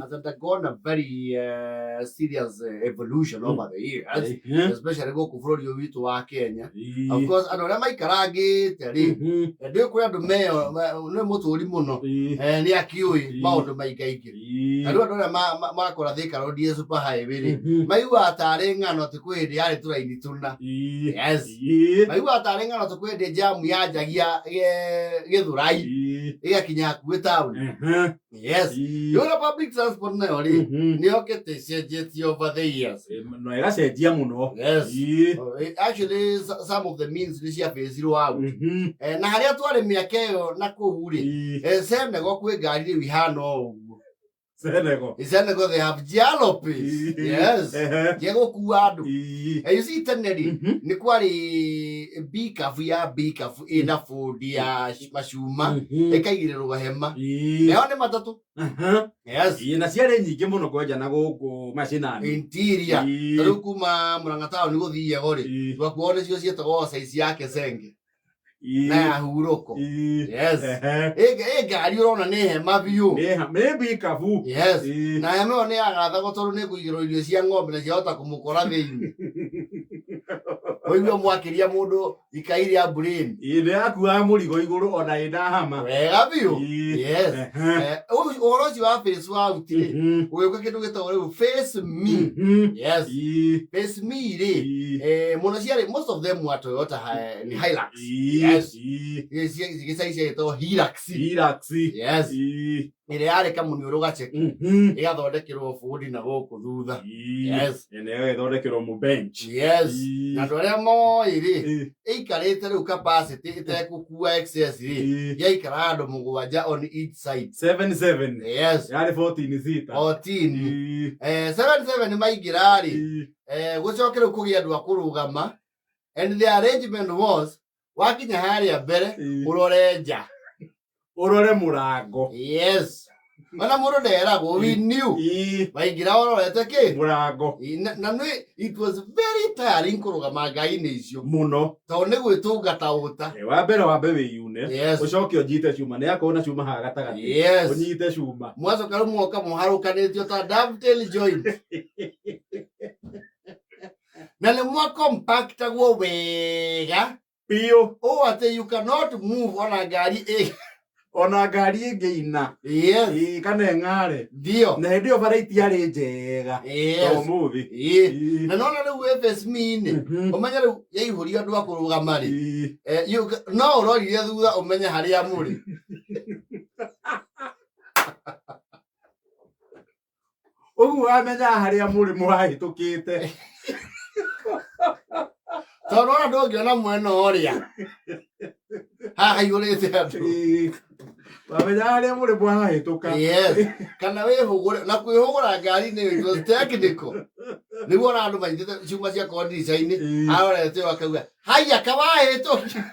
has undergone a very serious evolution over the years, especially go kufrodi witu wa Kenya. Of course, I don't haikaragwo ri. Ndio kwa andu meyo no muturi muno. Ni akiui maundu maigaigi. Andu makora thika road ye super highway ri. Maigua atari ngano tikwindi yari turaini tuna. Yes. Maigua atari ngano tikwindi jam ya jagia githurai. Igakinya ku town. Yes. Your public transport na ri. Ni okete cenjetie over the years. No era cenjia muno. Yes. Actually some of the means ni cia phase out. Na haria twari miaka yo na kuhuri. Senego kwi ngari ri wihano uguo. Senego they have jalopies. Yes. Jego kuandu. You see teneri ni kwari bikafu ina food ya mashuma ekaigiriro hema. Neo ni matatu. Yes. Na ciare nyingi muno kwenja na guku macinani. Interior. Taru kuma Murang'a ni guthie gori. Twakuone cio cietagwo size yake senge. Na huroko. Yes. Ngari urona ni hema biu. Maybe kafu. Yes. Na yame one agatha gotoru ni kuigiro irio cia ng'ombe na ciahota kumukora thiini. Oigwo mwakiria mundu ikairi ya brain. Inde akua murigo iguru ona ina hama. Wega biu. Yes. Oroji wa face out. Uyoka kindu gitagwo face me. Yes. Face me ri. Muno ciare most of them were Toyota ni Hilux. Yes. Yes, gicaicia gitagwo Hilux. Yes. Ire yari kamuniuru gache. Igathondekirwo budi na guku thutha. Yes. Ene ithondekirwo mu bench. Yes. Na ndore mo iri. Ikarete riu capacity itekukua excess ri. Yaikara andu mugwanja on each side. 7. Yes. Yari 14 sita. 14. 7 maigira ri. Gucokere kugia andu akurugama. And the arrangement was wakinya haria mbere urorenja. Urore murango. Yes. Mana muro nderagwo we knew. Maigira ororete ki murango. Na no it was very tiring kurugama ngai-ini icio muno. To ni gwitungata uta. Wambe wiyune. Ucoke ujite cuma ne akona cuma ha gatagati. Yes. Unyite cuma. Mwacoka muoka muharukanitio ta dovetail joint. Na le mwa compact gwo wega. Pio. Oh, ate you cannot move on a gari ona ngari ingiina. Yes. Kana ngare. Dio. Na ndio variety yari njega. Yes. Movie. Na nona riu FS mini. Umenya riu yaihuri andu akurugama ri. You no urorire thutha umenya haria muri. Ugu amenya haria muri muhahitukite. Torora ndongiona mwena uria. Ha yurite andu. Wamenya haria muri muhahituka. Yes. Kana wihugure na kwihugura ngari ni it was technical. Niguo na andu maithite cuma cia condition arorete akauga haya kawahituka.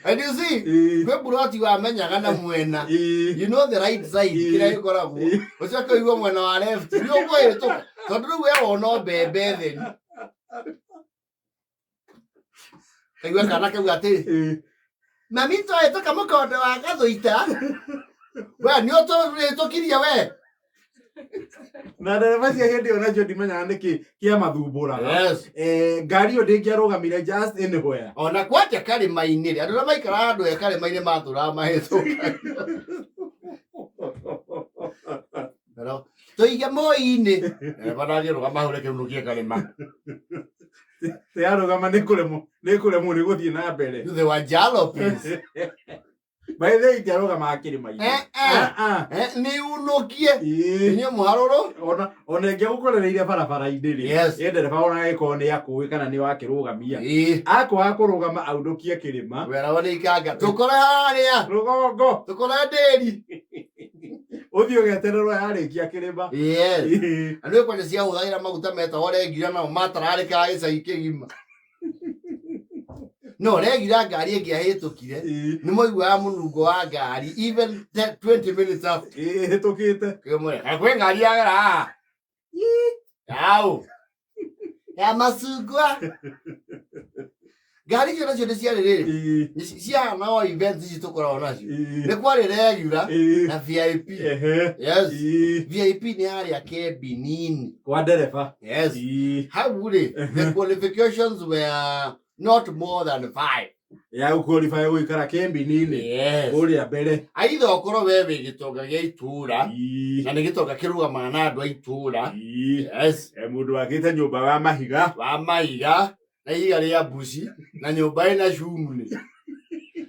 And you see, Pemburoti wa menyaga na mwena. You know the right side. Kira ikoragwo. Ucoka igwo mwena wa left. Ni ugwituka. Tondu riu we wona mbembe theni. Kaigua kana kauga ati. Mami toetoka mukondo wa gathuita. We ni utukiria we. Na ndereba cia hindi ona cio ndimenya niki kia mathumbura. Yes. Ngari yo ndingiarugamire just anywhere. Ona kwate kari mainire. Andu maikara andu e kari maine mathura mahituka. Pero toige moi-ini. Banaje rugama hure kirunukie karima. Te arugama nikuremo ni guthie na mbere. They were jalopies. By the way, tiarugama akirima ini. Ni unokie. Inyo muharoro. Ona ngigukorereire barabara-ini ri. Yes. Ndereba ona giko ni akuwi kana ni wakirugamia. Akwa kurugama audukie kirima. Wera wone ikanga. Tukore haria. Rugongo. Tukore nderi. Uthio getererwo yarikia kirima. Yes. Andu kwa cia huthagira maguta meta ore ngira na matararika gicai kigima. No regira ngari ngiahitukire ni moigwa munungo wa ngari even 20 minutes after hitukite kemwe akwe ngari agera yao ya masugwa ngari icio nacio nĩ ciarĩ rĩrĩ ciana o events ici tũkoragwo nacio nĩ kwarĩ regular na VIP. Yes, VIP nĩ harĩa kembi nini kwa ndereba. Yes, hau rĩ the qualifications were not more than 5 ya qualify gũikara kembi nini ũrĩa mbere. Aitha ũkorwo we wĩ gĩtonga gĩa itũũra na nĩ gĩtonga kĩrũgamaga na andũ a itũũra. Yes, mũndũ wakĩte nyũmba wa mahiga na ihiga rĩa mbuci na nyũmba ĩna cumuni,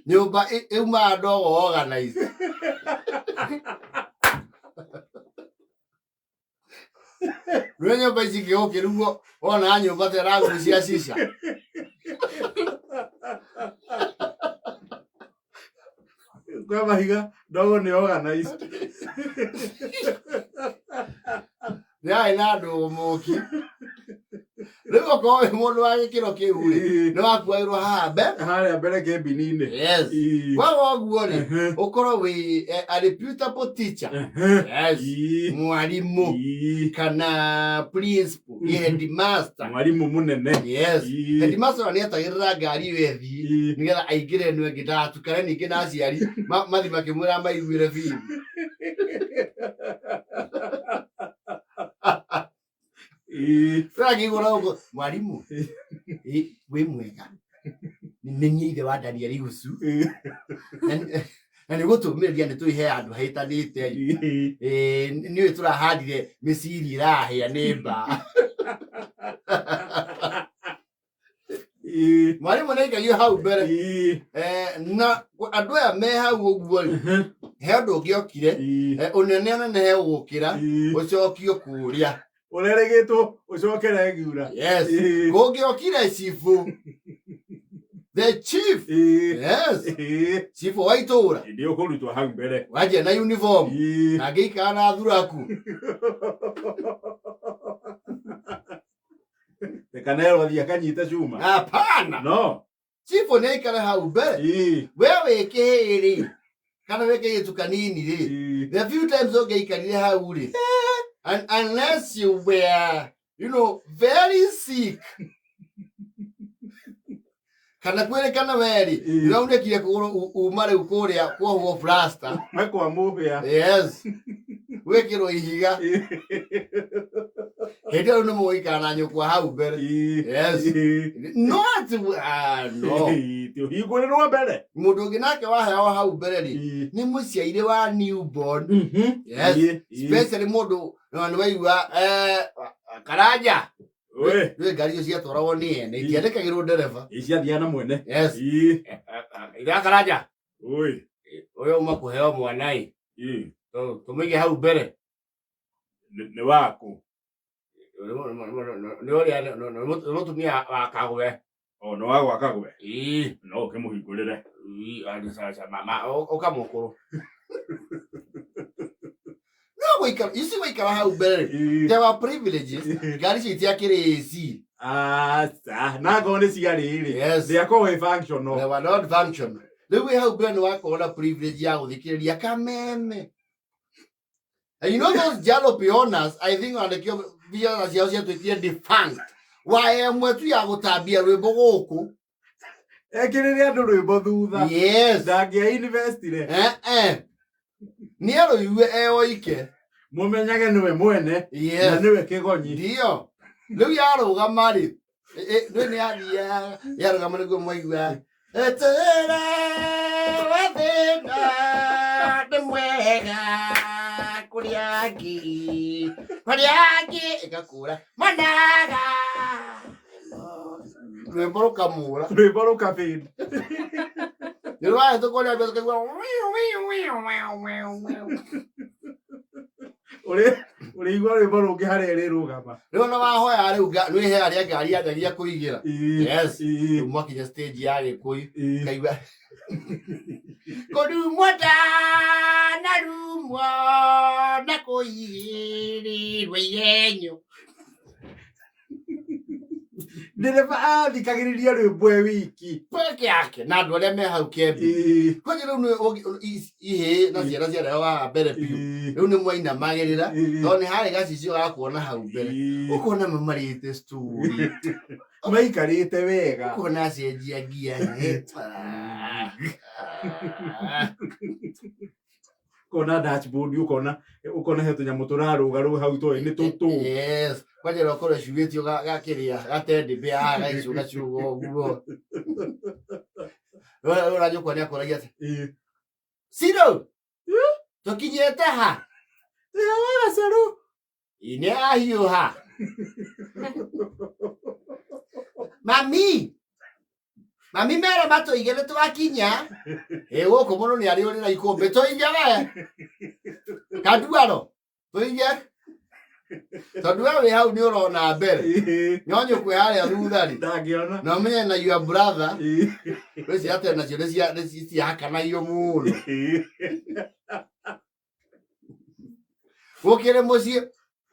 nyũmba ĩuma ndogo organized. Rwe nyũmba ici kĩũkĩruo ona nyũmba teragucia cica. Kwa mahiga ndogo nĩ organized. Nĩ na andũ mũki rĩu okorwo wĩ mũndũ wa gĩkĩro kĩu rĩ nĩ wakuagĩrwo harĩa mbere kembi nini. Yes, waga ũguo rĩ ũkorwo wĩ a reputable teacher. Yes, mwarimũ kana principal, headmaster, mwarimũ mũnene. Yes, headmaster nĩ atagĩrĩra ngari ĩyo ĩthiĩ nĩgetha aingĩre nĩ wengĩ ndatukane ningĩ na aciari mathi makĩmwĩra maiguĩre biũ. Mwarimu wĩ mwega nĩmenye ithe wa Daniel Gucu na nĩ gũtũmĩrĩria nĩ twĩhe andũ haitanĩte nĩwe tũrahandire mĩciri ĩrahĩa nĩ mbaa. Mwarimu nĩ aikario hau mbere na andũ aya me hau ũguo he ũndũ ũngĩ okire ũnene he ũgũkĩra ũcokio kũrĩa ũreregĩtwo ũcokere giura. Yes, kũngĩokire cibu the chief. Yes, chief wa itũũra ndio kũrutwo hau mbere waje na uniform na ngĩikara na thuraku. Tekanero thia kanyita cuma. Hapana, no chief nĩ aikara hau mbere we wĩ kĩhĩrĩ kana wĩ kĩgĩtu kanini rĩ the few times ũngĩikarire hau rĩ and unless you were, you know, very sick. Kana kwere kana weri uraunekire kuguru umare ukuria kwohwo plaster makwa mubia. Yes, wekiro ihiga hĩndĩ no mũikara na nyũkwa hau mbere. Yes, not no tio hingũrĩrwo mbere mũndũ ũngĩ nake waheo hau mbere rĩ nĩ mũciaire wa newborn. Yes, especially mũndũ nĩ waigua Karanja we ngari icio ciatwaragwo nĩ ene itiandĩkagĩrwo ndereba iciathiana mwene. Yes, ira Karanja ũyũ uma kũheo mwana tũmũige hau mbere nĩ waku nĩ ũrĩa nĩ mũtumia wa Kagwe. No wa Kagwe no ũkĩmũhingũrĩre ũkamũkũrũ no wĩikara ici wĩikara hau mbere there were privileges. Ngari icio itiakĩrĩ AC na ngoo nĩ ciarĩ rĩ ndiakorwo functional. They were not functional. Rĩu wĩ hau mbere nĩ wakorwo na privilege ya gũthikĩrĩria kameme. And you know those jalopy owners, I think wanakio vijana ciao ciatuĩkire defunct wae mwetu ya gũtambia rwĩmbo gũkũ ekĩrĩre andũ rwĩmbo thutha. Yes, ndangĩa investire nĩ arũigue oike mũmenyage nĩwe mwene na nĩwe kĩgonyi. Ndio rĩu yarũgama rĩ nĩ yathiaga yarũgama nĩguo mwaigua etere wathĩna nĩ mwega kũrĩa angĩ ĩgakũra managa rwĩmbo rũkamũra rwĩmbo rũkabĩnd nĩ rwahĩtũkwo nĩ ambia tũkaigua ũrĩigua rwĩmbo rũngĩ harĩa rĩrũgama rĩu ona wahoya rĩu nĩhe arĩa ngari yanjagia kũigĩra. Yes, mwakinya stage ya Gĩkũyũ kaigua kũrumwo ndanarumwo na kũigĩrĩrwo ihenyo ndereba athikagĩrĩria rwĩmbo wiki peke yake na andũ arĩa me hau kĩambi kwani rĩu ihĩ na ciana ciarehwo haha mbere biũ rĩu nĩ mwainamagĩrĩra tondũ nĩ harĩ gacicio gakuona hau mbere ũkona mamarĩte story maikarĩte wega ũkona acenjia ngia kona dashboard ukona he tunyamũ tũrarũga hau toĩ nĩ tũtũ yes kwani rokore cugĩtio gakĩrĩa gatende bĩa gaicuga ciugo ũguo ũranyũkwa nĩ akoragia atĩ Siro tũkinyĩte ha wega Cero nĩ ahiũha mami mere matũige nĩ twakinya gũkũ mũno nĩ arĩ ũrĩ na ikũmbĩ tũige we kanduaro tũige tondũ we wĩ hau nĩ ũrona mbere nyonyũkwe harĩa thutha-rĩ ndangĩona na ũmenye na your brother rĩu ciratee nacio nĩ ciakanagio mũno gũkĩrĩ mũciĩ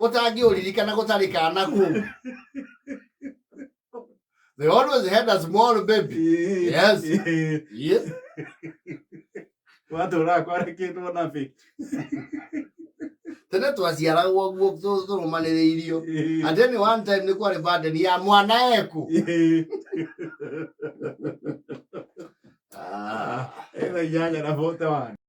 ũtangĩũririkana gũtarĩ kana kũu. They always had a small baby. Yes. Yes. Watu rakwareketwo na bĩ tene twaciaragwo guo tũrũmanĩrĩirio and then one time nĩ kwarĩ burden ya mwana eku ĩno inyanya na 41